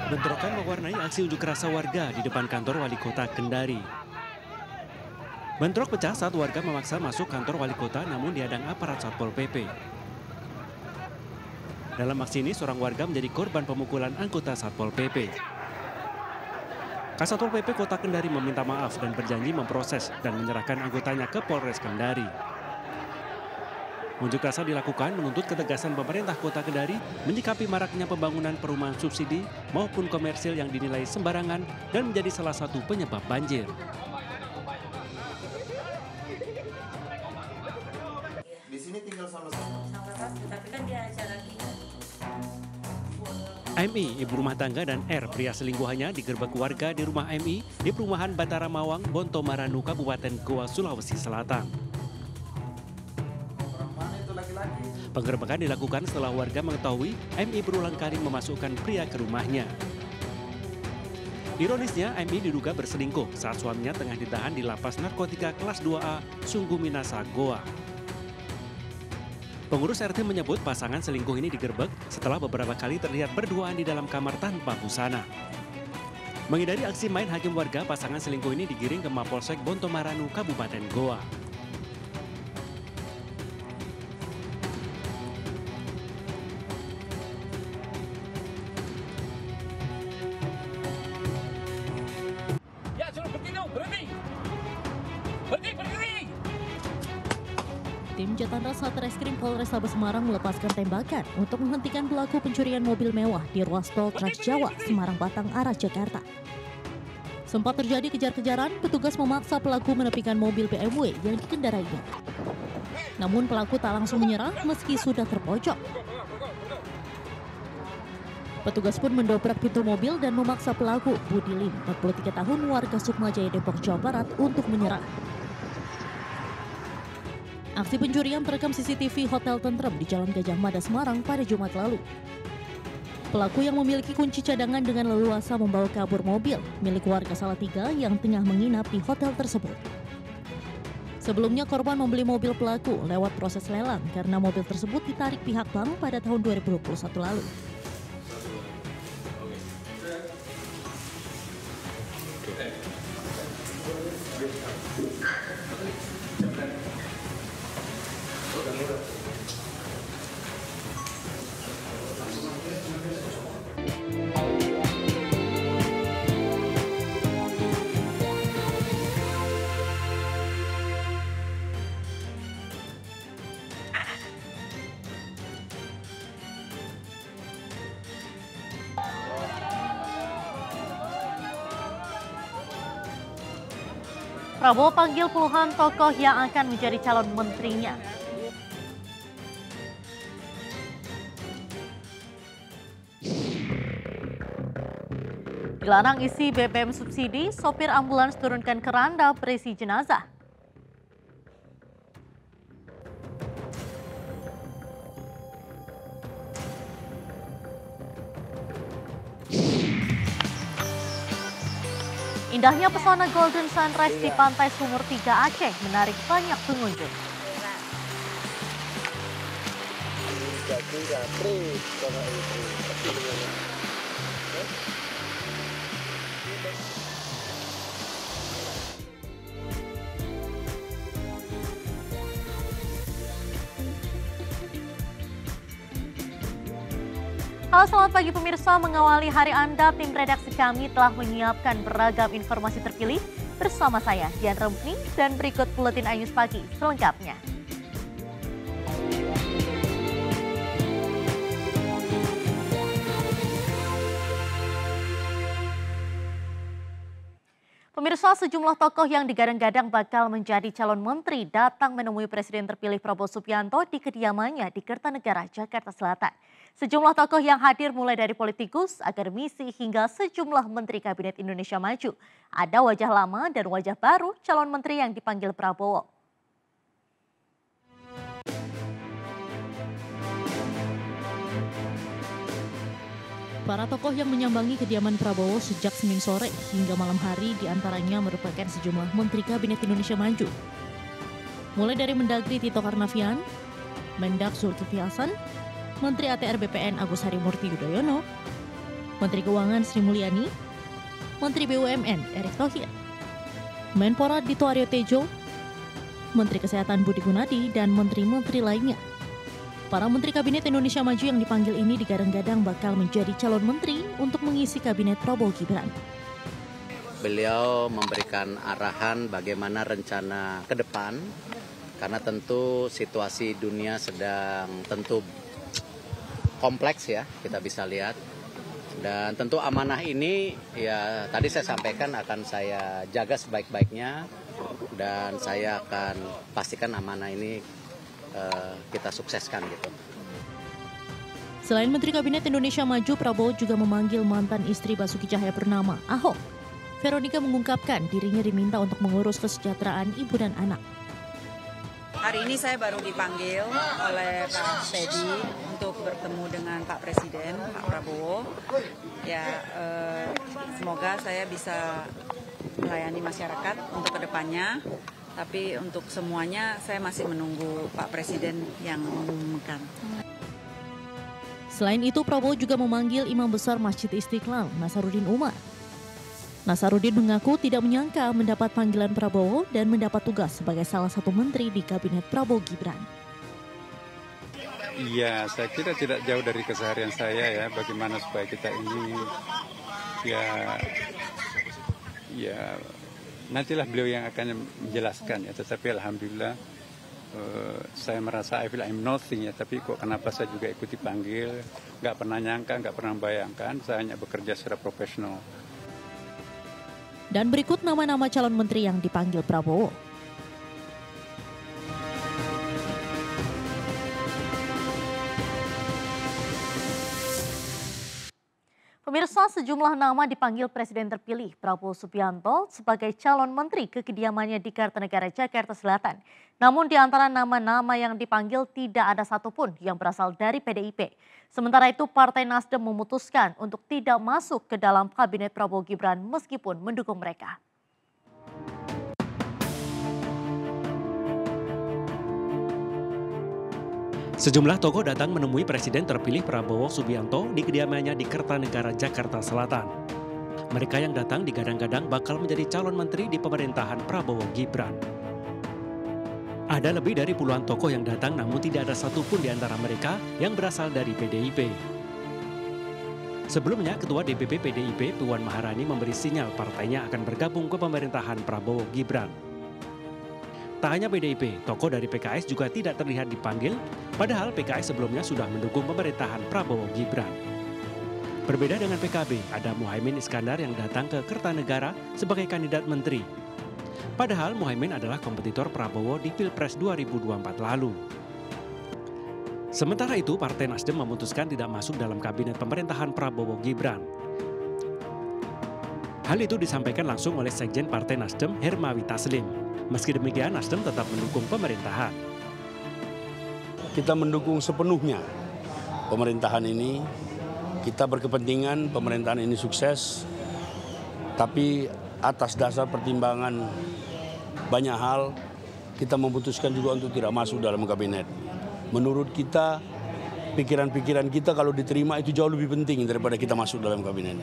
Bentrokan mewarnai aksi unjuk rasa warga di depan kantor wali kota Kendari. Bentrok pecah saat warga memaksa masuk kantor wali kota namun dihadang aparat Satpol PP. Dalam aksi ini seorang warga menjadi korban pemukulan anggota Satpol PP. Kasatpol PP Kota Kendari meminta maaf dan berjanji memproses dan menyerahkan anggotanya ke Polres Kendari. Unjuk rasa dilakukan menuntut ketegasan pemerintah Kota Kendari menyikapi maraknya pembangunan perumahan subsidi maupun komersil yang dinilai sembarangan dan menjadi salah satu penyebab banjir. Di sini tinggal sama-sama. Tapi kan dia acara kita. MI, ibu rumah tangga, dan R, pria selingkuhannya digerebek warga di rumah MI di perumahan Batara Mawang, Bonto Maranu, Kabupaten Goa, Sulawesi Selatan. Penggerebekan dilakukan setelah warga mengetahui MI berulang kali memasukkan pria ke rumahnya. Ironisnya, MI diduga berselingkuh saat suaminya tengah ditahan di lapas narkotika kelas 2A, Sungguh Minasa, Goa. Pengurus RT menyebut pasangan selingkuh ini digerebek setelah beberapa kali terlihat berduaan di dalam kamar tanpa busana. Menghindari aksi main hakim warga, pasangan selingkuh ini digiring ke Mapolsek Bonto Maranu, Kabupaten Goa. Ya, suruh berhenti dong, berhenti! Berhenti! Tim Jatan Ras Satreskrim Polrestabes Semarang melepaskan tembakan untuk menghentikan pelaku pencurian mobil mewah di ruas tol Trans Jawa, Semarang Batang arah Jakarta. Sempat terjadi kejar-kejaran, petugas memaksa pelaku menepikan mobil BMW yang dikendarainya. Namun pelaku tak langsung menyerah meski sudah terpojok. Petugas pun mendobrak pintu mobil dan memaksa pelaku, Budi Lim, 43 tahun, warga Sukmajaya, Depok, Jawa Barat, untuk menyerah. Aksi pencurian terekam CCTV Hotel Tentrem di Jalan Gajah Mada, Semarang pada Jumat lalu. Pelaku yang memiliki kunci cadangan dengan leluasa membawa kabur mobil milik warga Salatiga yang tengah menginap di hotel tersebut. Sebelumnya korban membeli mobil pelaku lewat proses lelang karena mobil tersebut ditarik pihak bank pada tahun 2021 lalu. Prabowo panggil puluhan tokoh yang akan menjadi calon menterinya. Dilarang isi BBM subsidi, sopir ambulans turunkan keranda berisi jenazah. Indahnya pesona Golden Sunrise di Pantai Sumur 3 Aceh menarik banyak pengunjung. Halo, selamat pagi pemirsa. Mengawali hari Anda, tim redaksi kami telah menyiapkan beragam informasi terpilih bersama saya, Dian Rempni, dan berikut buletin iNews Pagi selengkapnya. Pemirsa, sejumlah tokoh yang digadang-gadang bakal menjadi calon menteri datang menemui Presiden terpilih Prabowo Subianto di kediamannya di Kertanegara, Jakarta Selatan. Sejumlah tokoh yang hadir mulai dari politikus, akademisi, hingga sejumlah menteri Kabinet Indonesia Maju. Ada wajah lama dan wajah baru calon menteri yang dipanggil Prabowo. Para tokoh yang menyambangi kediaman Prabowo sejak Senin sore hingga malam hari diantaranya merupakan sejumlah Menteri Kabinet Indonesia Maju. Mulai dari Mendagri Tito Karnavian, Mendak Zulkifli Hasan, Menteri ATR BPN Agus Harimurti Yudhoyono, Menteri Keuangan Sri Mulyani, Menteri BUMN Erick Thohir, Menpora Dito Aryo Tejo, Menteri Kesehatan Budi Gunadi, dan menteri-menteri lainnya. Para Menteri Kabinet Indonesia Maju yang dipanggil ini digadang-gadang bakal menjadi calon menteri untuk mengisi Kabinet Prabowo Gibran. Beliau memberikan arahan bagaimana rencana ke depan, karena tentu situasi dunia sedang tentu kompleks ya, kita bisa lihat. Dan tentu amanah ini ya tadi saya sampaikan akan saya jaga sebaik-baiknya, dan saya akan pastikan amanah ini kita sukseskan gitu. Selain Menteri Kabinet Indonesia Maju, Prabowo juga memanggil mantan istri Basuki Cahayapurnama, Ahok. Veronica mengungkapkan dirinya diminta untuk mengurus kesejahteraan ibu dan anak. Hari ini saya baru dipanggil oleh Pak Teddy untuk bertemu dengan Pak Presiden, Pak Prabowo. Ya, semoga saya bisa melayani masyarakat untuk kedepannya. Tapi untuk semuanya saya masih menunggu Pak Presiden yang mengumumkan. Selain itu, Prabowo juga memanggil Imam Besar Masjid Istiqlal, Nasaruddin Umar. Nasaruddin mengaku tidak menyangka mendapat panggilan Prabowo dan mendapat tugas sebagai salah satu menteri di Kabinet Prabowo Gibran. Iya, saya kira tidak jauh dari keseharian saya ya, bagaimana supaya kita ini ya nantilah beliau yang akan menjelaskan ya, tetapi alhamdulillah saya merasa I feel I'm nothing ya, tapi kok kenapa saya juga ikut dipanggil, nggak pernah nyangka, nggak pernah bayangkan, saya hanya bekerja secara profesional. Dan berikut nama-nama calon menteri yang dipanggil Prabowo. Pemirsa, sejumlah nama dipanggil Presiden terpilih Prabowo Subianto sebagai calon menteri ke kediamannya di Kartanegara, Jakarta Selatan. Namun di antara nama-nama yang dipanggil tidak ada satupun yang berasal dari PDIP. Sementara itu Partai Nasdem memutuskan untuk tidak masuk ke dalam Kabinet Prabowo Gibran meskipun mendukung mereka. Sejumlah tokoh datang menemui Presiden terpilih Prabowo Subianto di kediamannya di Kertanegara, Jakarta Selatan. Mereka yang datang digadang-gadang bakal menjadi calon menteri di pemerintahan Prabowo Gibran. Ada lebih dari puluhan tokoh yang datang, namun tidak ada satupun di antara mereka yang berasal dari PDIP. Sebelumnya, Ketua DPP PDIP Puan Maharani memberi sinyal partainya akan bergabung ke pemerintahan Prabowo Gibran. Tak hanya PDIP, tokoh dari PKS juga tidak terlihat dipanggil, padahal PKS sebelumnya sudah mendukung pemerintahan Prabowo Gibran. Berbeda dengan PKB, ada Muhaimin Iskandar yang datang ke Kertanegara sebagai kandidat menteri. Padahal Muhaimin adalah kompetitor Prabowo di Pilpres 2024 lalu. Sementara itu, Partai Nasdem memutuskan tidak masuk dalam kabinet pemerintahan Prabowo Gibran. Hal itu disampaikan langsung oleh Sekjen Partai Nasdem Hermawi Taslim. Meski demikian, Nasdem tetap mendukung pemerintahan. Kita mendukung sepenuhnya pemerintahan ini. Kita berkepentingan pemerintahan ini sukses. Tapi atas dasar pertimbangan banyak hal, kita memutuskan juga untuk tidak masuk dalam kabinet. Menurut kita, pikiran-pikiran kita kalau diterima itu jauh lebih penting daripada kita masuk dalam kabinet.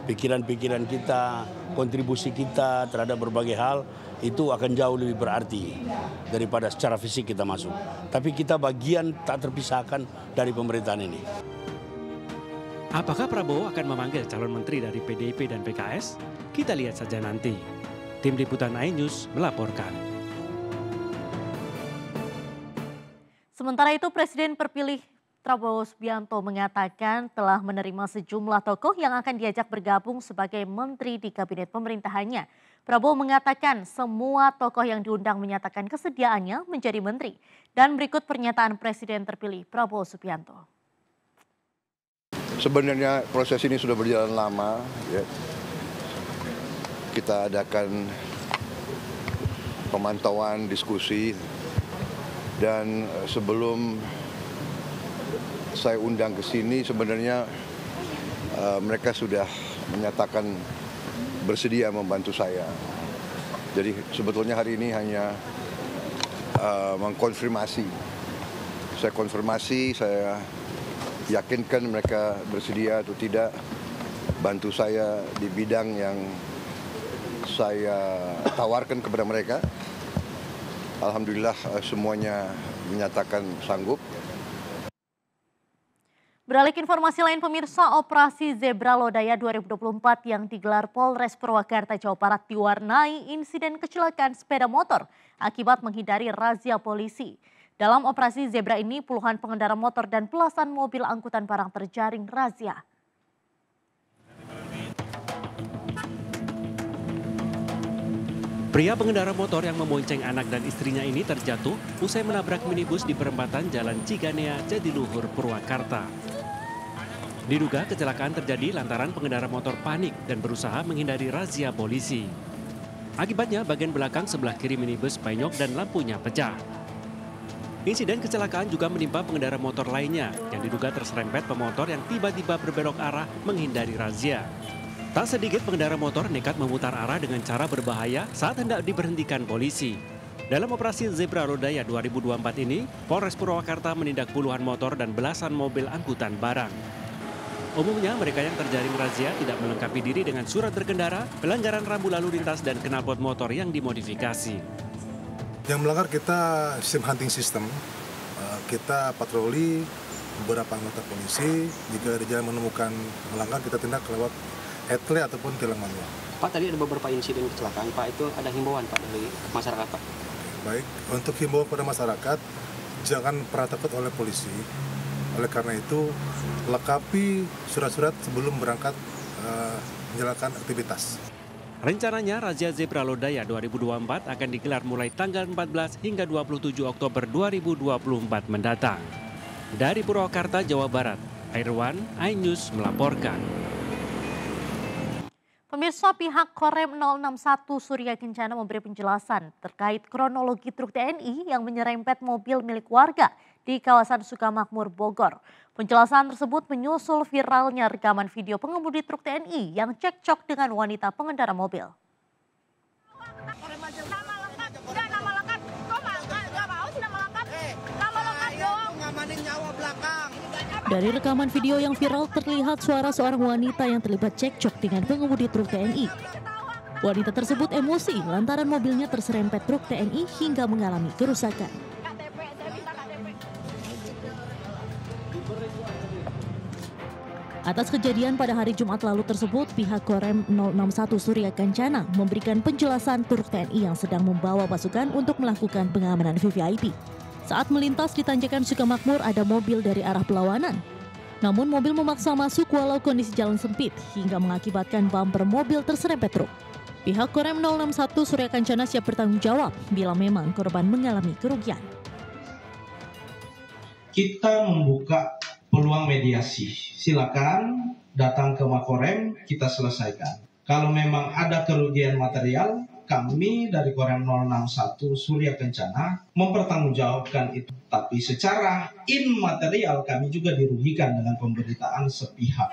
Pikiran-pikiran kita, kontribusi kita terhadap berbagai hal itu akan jauh lebih berarti daripada secara fisik kita masuk. Tapi kita bagian tak terpisahkan dari pemerintahan ini. Apakah Prabowo akan memanggil calon menteri dari PDIP dan PKS? Kita lihat saja nanti. Tim Liputan iNews melaporkan. Sementara itu, Presiden terpilih Prabowo Subianto mengatakan telah menerima sejumlah tokoh yang akan diajak bergabung sebagai menteri di kabinet pemerintahannya. Prabowo mengatakan semua tokoh yang diundang menyatakan kesediaannya menjadi menteri. Dan berikut pernyataan Presiden terpilih Prabowo Subianto. Sebenarnya proses ini sudah berjalan lama. Ya. Kita adakan pemantauan, diskusi, dan sebelum saya undang ke sini sebenarnya mereka sudah menyatakan bersedia membantu saya. Jadi sebetulnya hari ini hanya mengkonfirmasi. Saya konfirmasi, saya yakinkan mereka bersedia atau tidak. bantu saya di bidang yang saya tawarkan kepada mereka. Alhamdulillah semuanya menyatakan sanggup. Beralih ke informasi lain pemirsa, operasi Zebra Lodaya 2024 yang digelar Polres Purwakarta, Jawa Barat diwarnai insiden kecelakaan sepeda motor akibat menghindari razia polisi. Dalam operasi Zebra ini puluhan pengendara motor dan belasan mobil angkutan barang terjaring razia. Pria pengendara motor yang membonceng anak dan istrinya ini terjatuh usai menabrak minibus di perempatan Jalan Ciganea, Jatiluhur, Purwakarta. Diduga kecelakaan terjadi lantaran pengendara motor panik dan berusaha menghindari razia polisi. Akibatnya bagian belakang sebelah kiri minibus penyok dan lampunya pecah. Insiden kecelakaan juga menimpa pengendara motor lainnya yang diduga terserempet pemotor yang tiba-tiba berbelok arah menghindari razia. Tak sedikit pengendara motor nekat memutar arah dengan cara berbahaya saat hendak diberhentikan polisi. Dalam operasi Zebra Lodaya 2024 ini, Polres Purwakarta menindak puluhan motor dan belasan mobil angkutan barang. Umumnya mereka yang terjaring razia tidak melengkapi diri dengan surat berkendara, pelanggaran rambu lalu lintas dan knalpot motor yang dimodifikasi. Yang melanggar kita sistem hunting system, kita patroli beberapa anggota polisi, jika di jalan menemukan melanggar kita tindak lewat etle ataupun tilang manual. Pak, tadi ada beberapa insiden kecelakaan, Pak, itu ada himbauan Pak dari masyarakat, Pak? Baik, untuk himbauan pada masyarakat, jangan pernah takut oleh polisi. Oleh karena itu, lengkapi surat-surat sebelum berangkat menjalankan aktivitas. Rencananya razia Zebra Lodaya 2024 akan digelar mulai tanggal 14 hingga 27 Oktober 2024 mendatang. Dari Purwakarta, Jawa Barat, Airwan, iNews melaporkan. Pemirsa, pihak Korem 061 Surya Kencana memberi penjelasan terkait kronologi truk TNI yang menyerempet mobil milik warga di kawasan Sukamakmur, Bogor. Penjelasan tersebut menyusul viralnya rekaman video pengemudi truk TNI yang cekcok dengan wanita pengendara mobil. Dari rekaman video yang viral terlihat suara seorang wanita yang terlibat cekcok dengan pengemudi truk TNI. Wanita tersebut emosi lantaran mobilnya terserempet truk TNI hingga mengalami kerusakan. Atas kejadian pada hari Jumat lalu tersebut, pihak Korem 061 Surya Kencana memberikan penjelasan truk TNI yang sedang membawa pasukan untuk melakukan pengamanan VVIP. Saat melintas di tanjakan Sukamakmur ada mobil dari arah berlawanan. Namun mobil memaksa masuk walau kondisi jalan sempit hingga mengakibatkan bumper mobil terserempet truk. Pihak Korem 061 Surya Kencana siap bertanggung jawab bila memang korban mengalami kerugian. Kita membuka peluang mediasi. Silakan datang ke Makorem, kita selesaikan. Kalau memang ada kerugian material, kami dari Korem 061 Surya Kencana mempertanggungjawabkan itu. Tapi secara immaterial kami juga dirugikan dengan pemberitaan sepihak.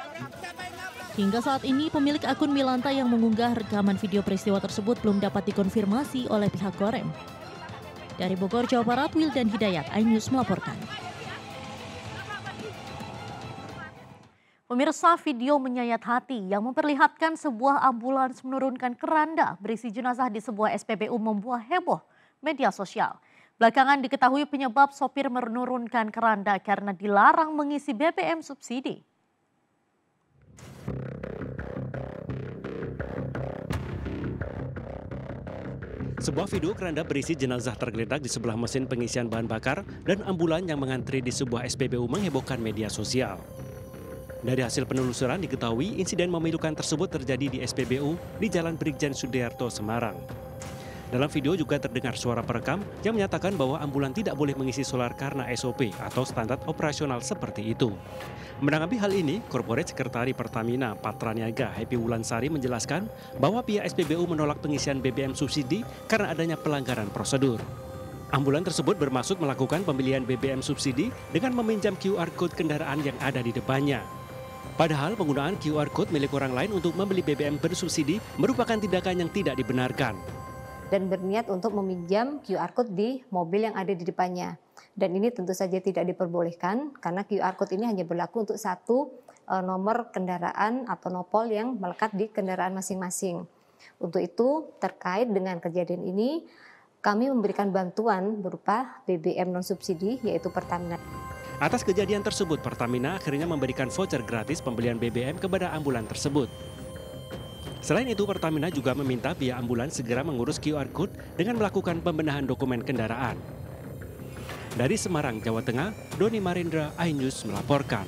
Hingga saat ini pemilik akun Milanta yang mengunggah rekaman video peristiwa tersebut belum dapat dikonfirmasi oleh pihak Korem. Dari Bogor, Jawa Barat, Wildan Hidayat, iNews melaporkan. Pemirsa, video menyayat hati yang memperlihatkan sebuah ambulans menurunkan keranda berisi jenazah di sebuah SPBU membuat heboh media sosial. Belakangan diketahui penyebab sopir menurunkan keranda karena dilarang mengisi BBM subsidi. Sebuah video keranda berisi jenazah tergeletak di sebelah mesin pengisian bahan bakar dan ambulan yang mengantri di sebuah SPBU menghebohkan media sosial. Dari hasil penelusuran diketahui insiden memilukan tersebut terjadi di SPBU di Jalan Brigjen Sudiarto, Semarang. Dalam video juga terdengar suara perekam yang menyatakan bahwa ambulan tidak boleh mengisi solar karena SOP atau standar operasional seperti itu. Menanggapi hal ini, Korporat Sekretari Pertamina Patraniaga Happy Wulansari menjelaskan bahwa pihak SPBU menolak pengisian BBM subsidi karena adanya pelanggaran prosedur. Ambulan tersebut bermaksud melakukan pembelian BBM subsidi dengan meminjam QR Code kendaraan yang ada di depannya. Padahal penggunaan QR Code milik orang lain untuk membeli BBM bersubsidi merupakan tindakan yang tidak dibenarkan. Dan berniat untuk meminjam QR Code di mobil yang ada di depannya. Dan ini tentu saja tidak diperbolehkan karena QR Code ini hanya berlaku untuk satu nomor kendaraan atau nopol yang melekat di kendaraan masing-masing. Untuk itu, terkait dengan kejadian ini, kami memberikan bantuan berupa BBM non-subsidi, yaitu Pertamina. Atas kejadian tersebut, Pertamina akhirnya memberikan voucher gratis pembelian BBM kepada ambulan tersebut. Selain itu, Pertamina juga meminta pihak ambulan segera mengurus QR Code dengan melakukan pembenahan dokumen kendaraan. Dari Semarang, Jawa Tengah, Doni Marindra, iNews melaporkan.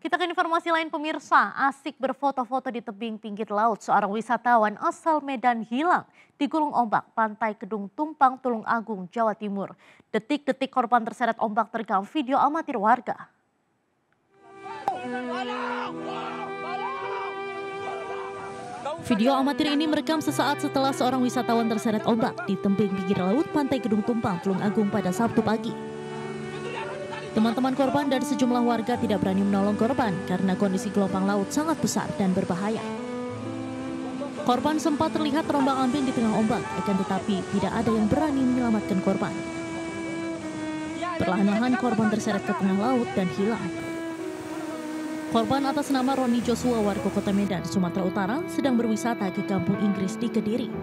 Kita ke informasi lain pemirsa, asik berfoto-foto di tebing pinggir laut seorang wisatawan asal Medan hilang di gulung ombak Pantai Kedung Tumpang, Tulung Agung, Jawa Timur. Detik-detik korban terseret ombak terekam video amatir warga. Video amatir ini merekam sesaat setelah seorang wisatawan terseret ombak di tebing pinggir laut Pantai Kedung Tumpang, Tulung Agung pada Sabtu pagi. Teman-teman korban dan sejumlah warga tidak berani menolong korban karena kondisi gelombang laut sangat besar dan berbahaya. Korban sempat terlihat terombang-ambing di tengah ombak, akan tetapi tidak ada yang berani menyelamatkan korban. Perlahan-lahan korban terseret ke tengah laut dan hilang. Korban atas nama Roni Joshua warga Kota Medan, Sumatera Utara sedang berwisata ke Kampung Inggris di Kediri.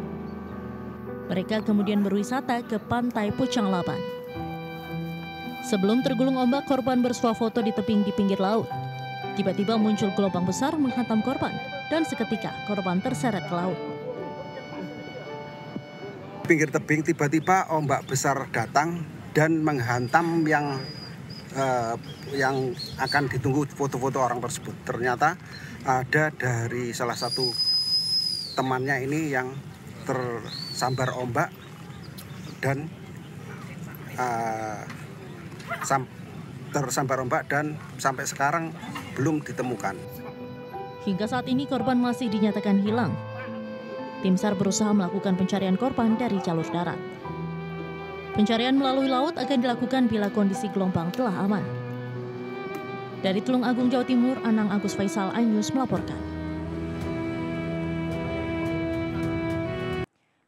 Mereka kemudian berwisata ke Pantai Pucang Laban. Sebelum tergulung ombak, korban bersuah foto di tebing di pinggir laut. Tiba-tiba muncul gelombang besar menghantam korban dan seketika korban terseret ke laut. Pinggir tebing tiba-tiba ombak besar datang dan menghantam yang akan ditunggu foto-foto orang tersebut. Ternyata ada dari salah satu temannya ini yang tersambar ombak dan tersambar ombak dan sampai sekarang belum ditemukan. Hingga saat ini korban masih dinyatakan hilang. Tim SAR berusaha melakukan pencarian korban dari jalur darat. Pencarian melalui laut akan dilakukan bila kondisi gelombang telah aman. Dari Tulung Agung, Jawa Timur, Anang Agus Faisal, iNews melaporkan.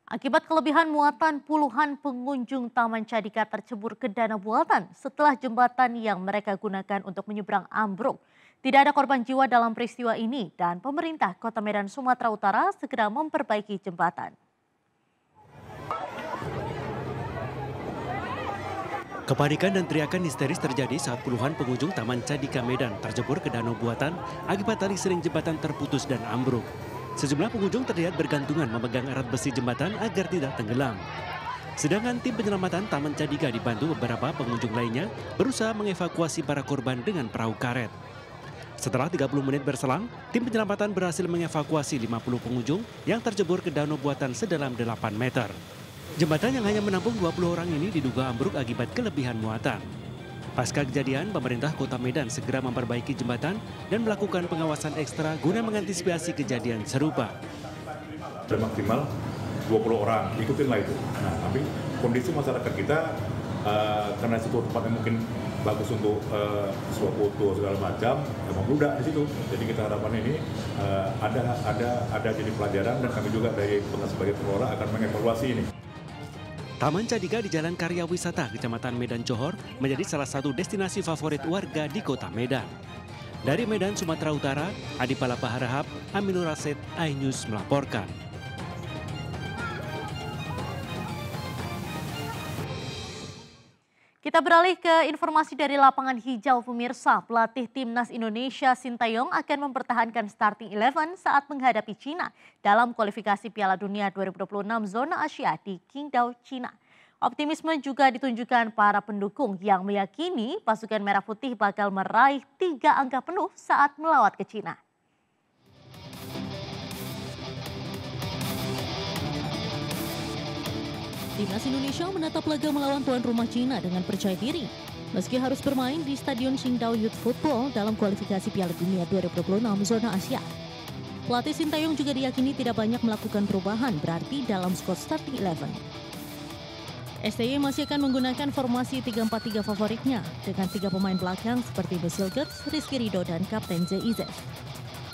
Akibat kelebihan muatan, puluhan pengunjung Taman Cadika tercebur ke danau buatan setelah jembatan yang mereka gunakan untuk menyeberang ambruk. Tidak ada korban jiwa dalam peristiwa ini dan pemerintah Kota Medan, Sumatera Utara segera memperbaiki jembatan. Kepanikan dan teriakan histeris terjadi saat puluhan pengunjung Taman Cadika Medan terjebur ke danau buatan akibat tali seling jembatan terputus dan ambruk. Sejumlah pengunjung terlihat bergantungan memegang erat besi jembatan agar tidak tenggelam. Sedangkan tim penyelamatan Taman Cadika dibantu beberapa pengunjung lainnya berusaha mengevakuasi para korban dengan perahu karet. Setelah 30 menit berselang, tim penyelamatan berhasil mengevakuasi 50 pengunjung yang terjebur ke danau buatan sedalam 8 meter. Jembatan yang hanya menampung 20 orang ini diduga ambruk akibat kelebihan muatan. Pasca kejadian, pemerintah Kota Medan segera memperbaiki jembatan dan melakukan pengawasan ekstra guna mengantisipasi kejadian serupa. Sudah maksimal 20 orang, ikutinlah itu. Nah, tapi kondisi masyarakat kita karena situ tempatnya mungkin bagus untuk suap foto segala macam, memang mudah di situ. Jadi kita harapan ini ada jadi pelajaran dan kami juga dari sebagai pengelola akan mengevaluasi ini. Taman Cadika di Jalan Karya Wisata, Kecamatan Medan Johor, menjadi salah satu destinasi favorit warga di Kota Medan. Dari Medan, Sumatera Utara, Adi Palapa Harahap, Aminur Rasid, iNews melaporkan. Kita beralih ke informasi dari lapangan hijau pemirsa. Pelatih Timnas Indonesia Sintayong akan mempertahankan starting 11 saat menghadapi Cina dalam kualifikasi Piala Dunia 2026 zona Asia di Qingdao, Cina. Optimisme juga ditunjukkan para pendukung yang meyakini pasukan Merah Putih bakal meraih 3 angka penuh saat melawat ke Cina. Timnas Indonesia menatap laga melawan tuan rumah Cina dengan percaya diri. Meski harus bermain di Stadion Qingdao Youth Football dalam kualifikasi Piala Dunia 2026 zona Asia. Pelatih Sintayong juga diyakini tidak banyak melakukan perubahan berarti dalam squad starting 11. STY masih akan menggunakan formasi 3-4-3 favoritnya dengan 3 pemain belakang seperti Basil Gertz, Rizky Ridho, dan Kapten Zeizes.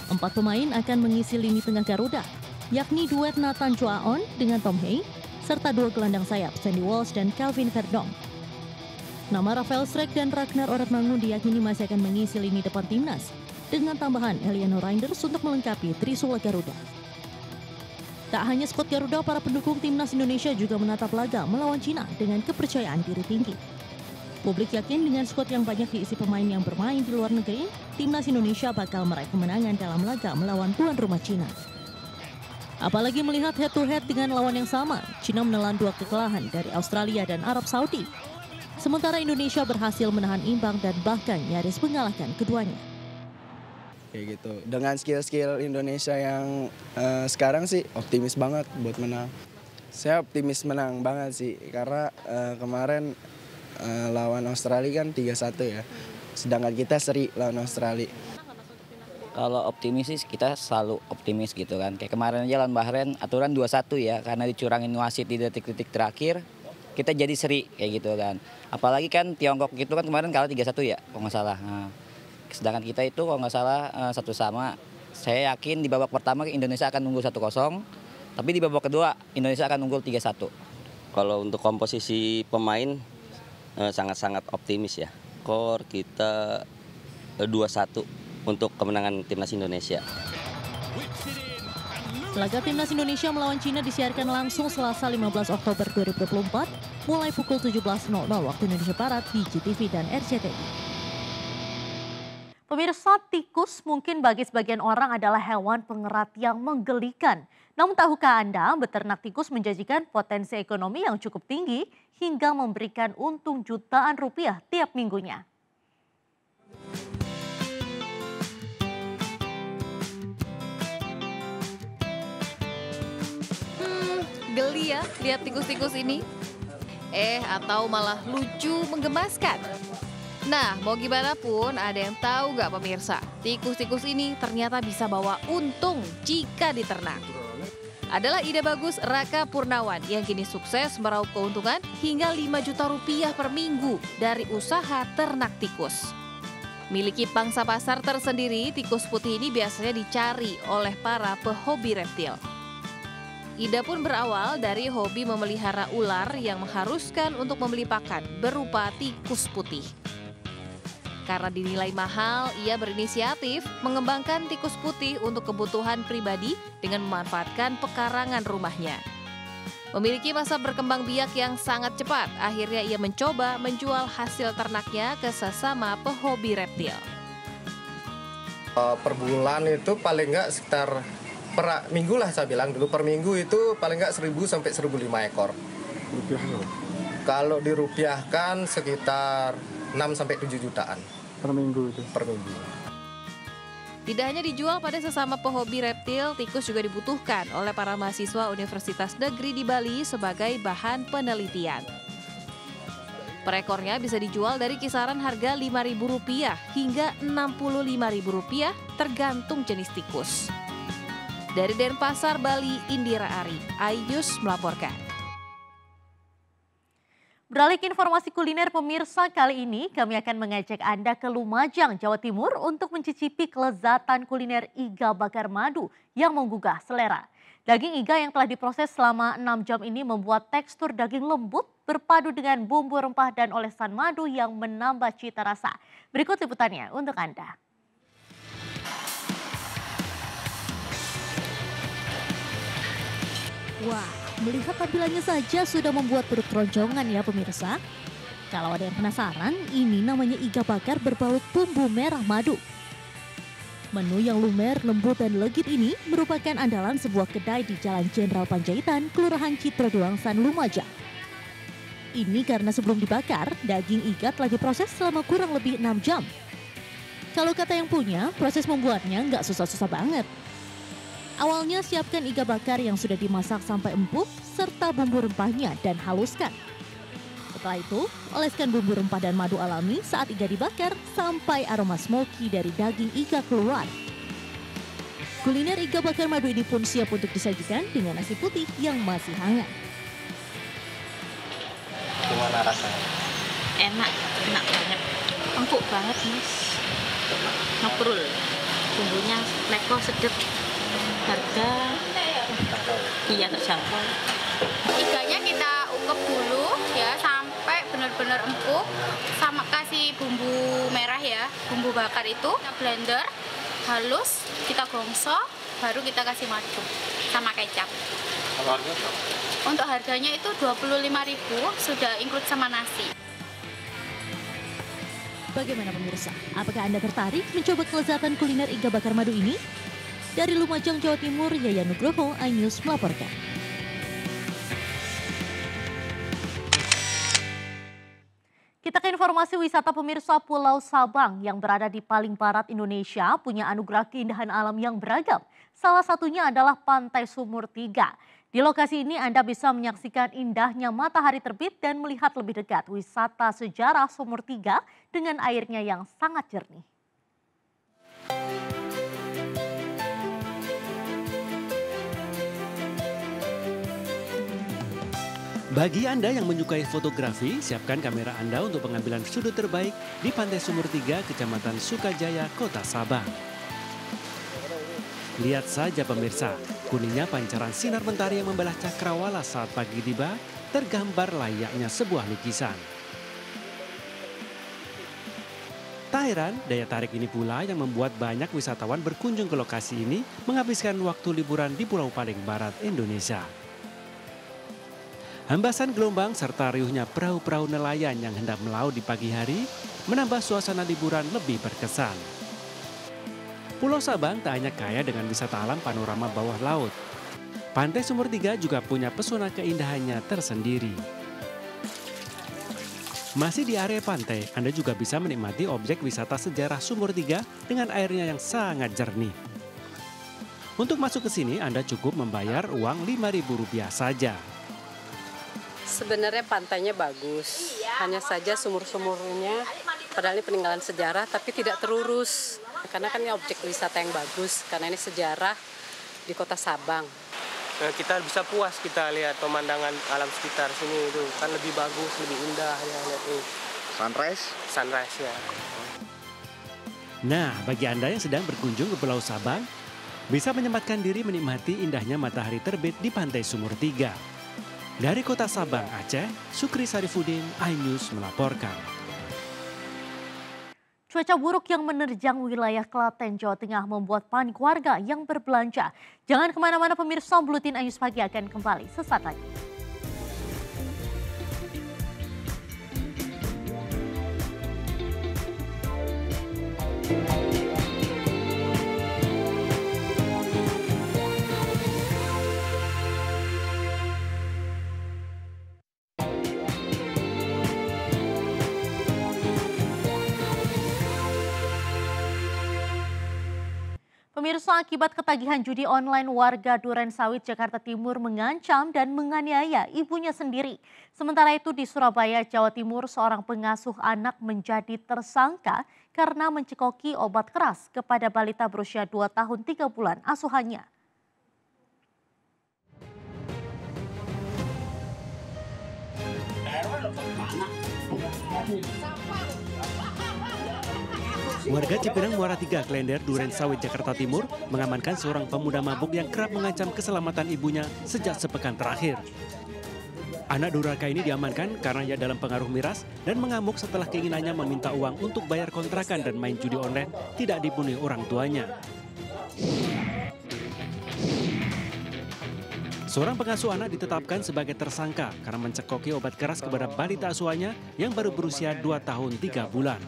4 pemain akan mengisi lini tengah Garuda, yakni duet Nathan Chuaon dengan Tom Hey, serta 2 gelandang sayap Sandy Walsh dan Calvin Verdong. Nama Rafael Strijk dan Ragnar Oratmangun diyakini masih akan mengisi lini depan timnas dengan tambahan Eliano Reinders untuk melengkapi Trisula Garuda. Tak hanya skuad Garuda, para pendukung timnas Indonesia juga menatap laga melawan Cina dengan kepercayaan diri tinggi. Publik yakin dengan skuad yang banyak diisi pemain yang bermain di luar negeri, timnas Indonesia bakal meraih kemenangan dalam laga melawan tuan rumah Cina. Apalagi melihat head-to-head dengan lawan yang sama, Cina menelan 2 kekalahan dari Australia dan Arab Saudi. Sementara Indonesia berhasil menahan imbang dan bahkan nyaris mengalahkan keduanya. Kayak gitu. Dengan skill-skill Indonesia yang sekarang sih optimis banget buat menang. Saya optimis menang banget sih karena kemarin lawan Australia kan 3-1 ya. Sedangkan kita seri lawan Australia. Kalau optimis sih kita selalu optimis gitu kan. Kayak kemarin aja lawan Bahrain aturan 2-1 ya, karena dicurangin wasit di detik-detik terakhir. Kita jadi seri kayak gitu kan. Apalagi kan Tiongkok gitu kan kemarin kalah 3-1 ya kalau nggak salah. Nah, sedangkan kita itu kalau nggak salah 1-1. Saya yakin di babak pertama Indonesia akan unggul 1-0, tapi di babak kedua Indonesia akan unggul 3-1. Kalau untuk komposisi pemain sangat-sangat optimis ya. Skor kita 2-1 untuk kemenangan timnas Indonesia. Laga timnas Indonesia melawan Cina disiarkan langsung Selasa 15 Oktober 2024 mulai pukul 17.00 waktu Indonesia Barat di JTV dan RCTI. Pemirsa, tikus mungkin bagi sebagian orang adalah hewan pengerat yang menggelikan. Namun tahukah Anda, beternak tikus menjanjikan potensi ekonomi yang cukup tinggi hingga memberikan untung jutaan rupiah tiap minggunya. Geli ya lihat tikus-tikus ini. Atau malah lucu menggemaskan. Nah, mau gimana pun ada yang tahu gak pemirsa, tikus-tikus ini ternyata bisa bawa untung jika diternak. Adalah ide bagus Raka Purnawan yang kini sukses meraup keuntungan hingga 5 juta rupiah per minggu dari usaha ternak tikus. Miliki pangsa pasar tersendiri, tikus putih ini biasanya dicari oleh para pehobi reptil. Ida pun berawal dari hobi memelihara ular yang mengharuskan untuk membeli pakan berupa tikus putih. Karena dinilai mahal, ia berinisiatif mengembangkan tikus putih untuk kebutuhan pribadi dengan memanfaatkan pekarangan rumahnya. Memiliki masa berkembang biak yang sangat cepat, akhirnya ia mencoba menjual hasil ternaknya ke sesama pehobi reptil. Per bulan itu paling nggak sekitar per minggu lah saya bilang dulu, per minggu itu paling nggak 1.000 sampai 1.005 ekor. Kalau dirupiahkan sekitar 6 sampai 7 jutaan. Per minggu itu? Per minggu. Tidak hanya dijual pada sesama pehobi reptil, tikus juga dibutuhkan oleh para mahasiswa Universitas Negeri di Bali sebagai bahan penelitian. Per ekornya bisa dijual dari kisaran harga Rp5.000 hingga Rp65.000 tergantung jenis tikus. Dari Denpasar, Bali, Indira Ari, iNews melaporkan. Beralih ke informasi kuliner pemirsa, kali ini kami akan mengajak Anda ke Lumajang, Jawa Timur untuk mencicipi kelezatan kuliner iga bakar madu yang menggugah selera. Daging iga yang telah diproses selama 6 jam ini membuat tekstur daging lembut berpadu dengan bumbu rempah dan olesan madu yang menambah cita rasa. Berikut liputannya untuk Anda. Wah, melihat tampilannya saja sudah membuat perut keroncongan ya pemirsa. Kalau ada yang penasaran, ini namanya iga bakar berbalut bumbu merah madu. Menu yang lumer, lembut dan legit ini merupakan andalan sebuah kedai di Jalan Jenderal Panjaitan, Kelurahan Citrodoangsan, Lumajang. Ini karena sebelum dibakar, daging iga telah diproses selama kurang lebih 6 jam. Kalau kata yang punya, proses membuatnya nggak susah-susah banget. Awalnya siapkan iga bakar yang sudah dimasak sampai empuk serta bumbu rempahnya dan haluskan. Setelah itu, oleskan bumbu rempah dan madu alami saat iga dibakar sampai aroma smoky dari daging iga keluar. Kuliner iga bakar madu ini pun siap untuk disajikan dengan nasi putih yang masih hangat. Gimana rasanya? Enak banget. Empuk banget, Mas. Ngeprul. Bumbunya leko sedep. Harga terjangkau. Iganya kita ungkep dulu ya sampai benar-benar empuk, sama kasih bumbu merah ya, bumbu bakar itu kita blender halus, kita gongso, baru kita kasih madu sama kecap. Kalau harga berapa? Untuk harganya itu 25.000, sudah include sama nasi. Bagaimana pemirsa? Apakah Anda tertarik mencoba kelezatan kuliner iga bakar madu ini? Dari Lumajang, Jawa Timur, Yayan Nugroho, iNews melaporkan. Kita ke informasi wisata pemirsa. Pulau Sabang yang berada di paling barat Indonesia punya anugerah keindahan alam yang beragam. Salah satunya adalah Pantai Sumur Tiga. Di lokasi ini Anda bisa menyaksikan indahnya matahari terbit dan melihat lebih dekat wisata sejarah Sumur Tiga dengan airnya yang sangat jernih. Bagi Anda yang menyukai fotografi, siapkan kamera Anda untuk pengambilan sudut terbaik di Pantai Sumur Tiga, Kecamatan Sukajaya, Kota Sabang. Lihat saja pemirsa, kuningnya pancaran sinar mentari yang membelah cakrawala saat pagi tiba, tergambar layaknya sebuah lukisan. Tak heran, daya tarik ini pula yang membuat banyak wisatawan berkunjung ke lokasi ini menghabiskan waktu liburan di pulau paling barat Indonesia. Hembasan gelombang serta riuhnya perahu-perahu nelayan yang hendak melaut di pagi hari menambah suasana liburan lebih berkesan. Pulau Sabang tak hanya kaya dengan wisata alam panorama bawah laut. Pantai Sumur Tiga juga punya pesona keindahannya tersendiri. Masih di area pantai, Anda juga bisa menikmati objek wisata sejarah Sumur Tiga dengan airnya yang sangat jernih. Untuk masuk ke sini, Anda cukup membayar uang Rp5.000 saja. Sebenarnya pantainya bagus, hanya saja sumur-sumurnya padahal ini peninggalan sejarah tapi tidak terurus. Karena kan ini objek wisata yang bagus, karena ini sejarah di Kota Sabang. Kita bisa puas kita lihat pemandangan alam sekitar sini itu kan lebih bagus, lebih indah ya lihat ini. Sunrise ya. Nah, bagi Anda yang sedang berkunjung ke Pulau Sabang, bisa menyempatkan diri menikmati indahnya matahari terbit di Pantai Sumur Tiga. Dari Kota Sabang, Aceh, Sukri Sarifudin, iNews melaporkan. Cuaca buruk yang menerjang wilayah Klaten, Jawa Tengah membuat panik warga yang berbelanja. Jangan kemana-mana pemirsa, Buletin iNews Pagi akan kembali sesaat lagi. Pemirsa, akibat ketagihan judi online, warga Duren Sawit, Jakarta Timur mengancam dan menganiaya ibunya sendiri. Sementara itu di Surabaya, Jawa Timur, seorang pengasuh anak menjadi tersangka karena mencekoki obat keras kepada balita berusia 2 tahun 3 bulan asuhannya. Warga Cipinang Muara 3, Klender, Duren Sawit, Jakarta Timur mengamankan seorang pemuda mabuk yang kerap mengancam keselamatan ibunya sejak sepekan terakhir. Anak durhaka ini diamankan karena ia dalam pengaruh miras dan mengamuk setelah keinginannya meminta uang untuk bayar kontrakan dan main judi online tidak dipenuhi orang tuanya. Seorang pengasuh anak ditetapkan sebagai tersangka karena mencekoki obat keras kepada balita asuhannya yang baru berusia 2 tahun 3 bulan.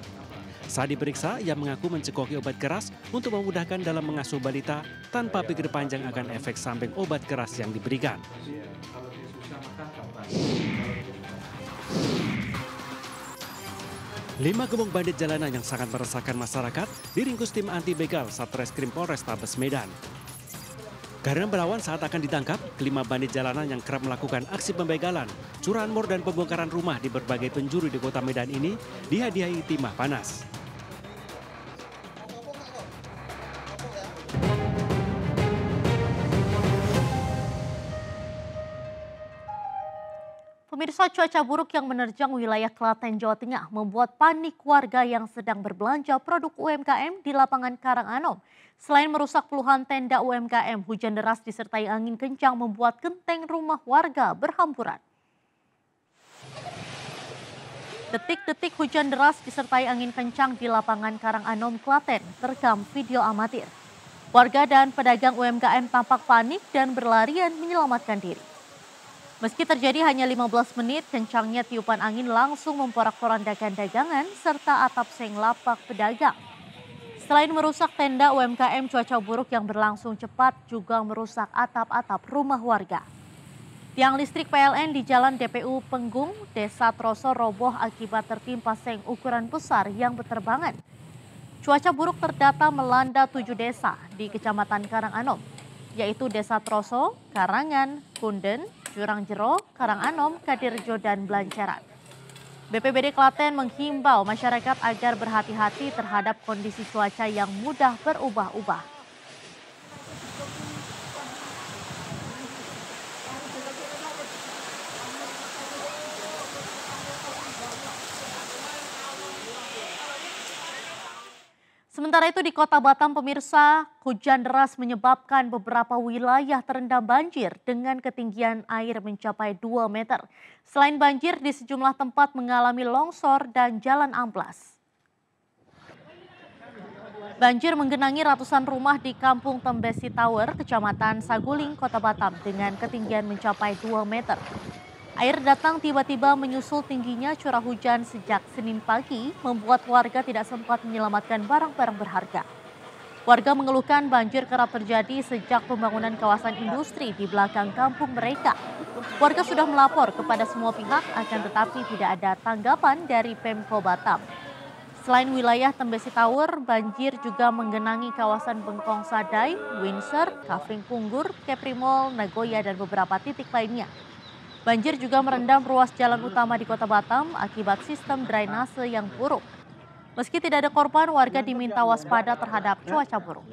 Saat diperiksa, ia mengaku mencekoki obat keras untuk memudahkan dalam mengasuh balita tanpa pikir panjang akan efek samping obat keras yang diberikan. Lima gemuk bandit jalanan yang sangat meresahkan masyarakat diringkus tim anti begal Satreskrim Polrestabes Medan. Karena melawan saat akan ditangkap, kelima bandit jalanan yang kerap melakukan aksi pembegalan, curanmor dan pembongkaran rumah di berbagai penjuru di kota Medan ini dihadiahi timah panas. Pemirsa, cuaca buruk yang menerjang wilayah Klaten, Jawa Tengah membuat panik warga yang sedang berbelanja produk UMKM di lapangan Karanganom. Selain merusak puluhan tenda UMKM, hujan deras disertai angin kencang membuat genteng rumah warga berhamburan. Detik-detik hujan deras disertai angin kencang di lapangan Karanganom, Klaten terekam video amatir. Warga dan pedagang UMKM tampak panik dan berlarian menyelamatkan diri. Meski terjadi hanya 15 menit, kencangnya tiupan angin langsung memporak-porandakan dagangan serta atap seng lapak pedagang. Selain merusak tenda UMKM, cuaca buruk yang berlangsung cepat juga merusak atap-atap rumah warga. Tiang listrik PLN di Jalan DPU Penggung, Desa Troso roboh akibat tertimpa seng ukuran besar yang berterbangan. Cuaca buruk terdata melanda 7 desa di Kecamatan Karanganom, yaitu Desa Troso, Karangan, Kunden, Jurang Jero, Karanganom, Kadirjo, dan Blancaran. BPBD Klaten menghimbau masyarakat agar berhati-hati terhadap kondisi cuaca yang mudah berubah-ubah. Sementara itu di Kota Batam, pemirsa, hujan deras menyebabkan beberapa wilayah terendam banjir dengan ketinggian air mencapai 2 meter. Selain banjir, di sejumlah tempat mengalami longsor dan jalan amplas. Banjir menggenangi ratusan rumah di Kampung Tembesi Tower, Kecamatan Saguling, Kota Batam dengan ketinggian mencapai 2 meter. Air datang tiba-tiba menyusul tingginya curah hujan sejak Senin pagi, membuat warga tidak sempat menyelamatkan barang-barang berharga. Warga mengeluhkan banjir kerap terjadi sejak pembangunan kawasan industri di belakang kampung mereka. Warga sudah melapor kepada semua pihak, akan tetapi tidak ada tanggapan dari Pemko Batam. Selain wilayah Tembesi Tower, banjir juga menggenangi kawasan Bengkong Sadai, Windsor, Kafling Punggur, Kepri Mall, Nagoya, dan beberapa titik lainnya. Banjir juga merendam ruas jalan utama di Kota Batam akibat sistem drainase yang buruk. Meski tidak ada korban, warga diminta waspada terhadap cuaca buruk.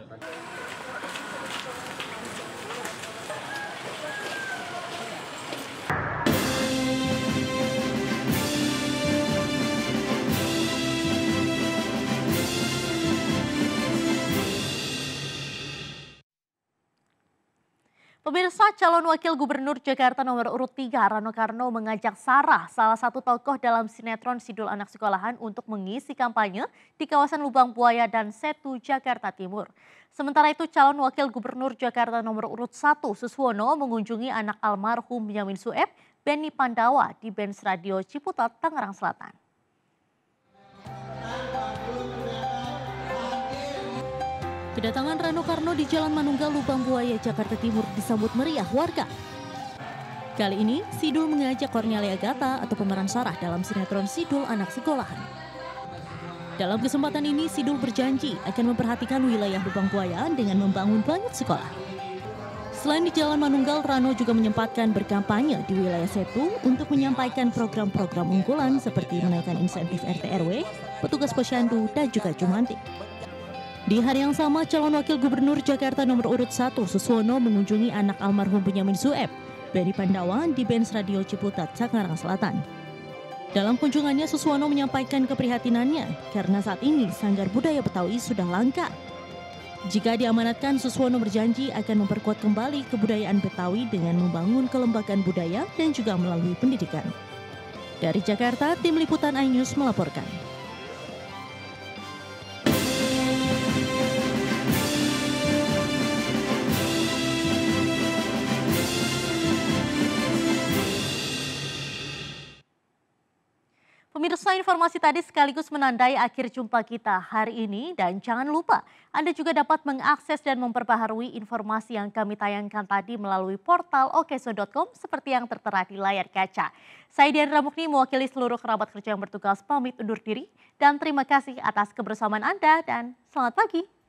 Pemirsa, calon wakil gubernur Jakarta nomor urut 3 Rano Karno mengajak Sarah, salah satu tokoh dalam sinetron Sidul Anak Sekolahan, untuk mengisi kampanye di kawasan Lubang Buaya dan Setu, Jakarta Timur. Sementara itu, calon wakil gubernur Jakarta nomor urut 1 Suswono mengunjungi anak almarhum Benyamin Sueb, Benny Pandawa, di Benz Radio Ciputat, Tangerang Selatan. Kedatangan Rano Karno di Jalan Manunggal, Lubang Buaya, Jakarta Timur disambut meriah warga. Kali ini, Sidul mengajak Cornelia Agatha atau pemeran Sarah dalam sinetron Sidul Anak Sekolahan. Dalam kesempatan ini, Sidul berjanji akan memperhatikan wilayah Lubang Buaya dengan membangun banyak sekolah. Selain di Jalan Manunggal, Rano juga menyempatkan berkampanye di wilayah Setu untuk menyampaikan program-program unggulan seperti menaikkan insentif RT/RW, petugas posyandu, dan juga jumantik. Di hari yang sama, calon wakil gubernur Jakarta nomor urut 1 Suswono mengunjungi anak almarhum Benyamin Sueb, Benny Pandawa, di Benz Radio Ciputat, Tangerang Selatan. Dalam kunjungannya, Suswono menyampaikan keprihatinannya karena saat ini Sanggar Budaya Betawi sudah langka. Jika diamanatkan, Suswono berjanji akan memperkuat kembali kebudayaan Betawi dengan membangun kelembagaan budaya dan juga melalui pendidikan. Dari Jakarta, tim liputan iNews melaporkan. Pemirsa, informasi tadi sekaligus menandai akhir jumpa kita hari ini, dan jangan lupa Anda juga dapat mengakses dan memperbaharui informasi yang kami tayangkan tadi melalui portal okeso.com seperti yang tertera di layar kaca. Saya Diandra Mukni mewakili seluruh kerabat kerja yang bertugas pamit undur diri dan terima kasih atas kebersamaan Anda dan selamat pagi.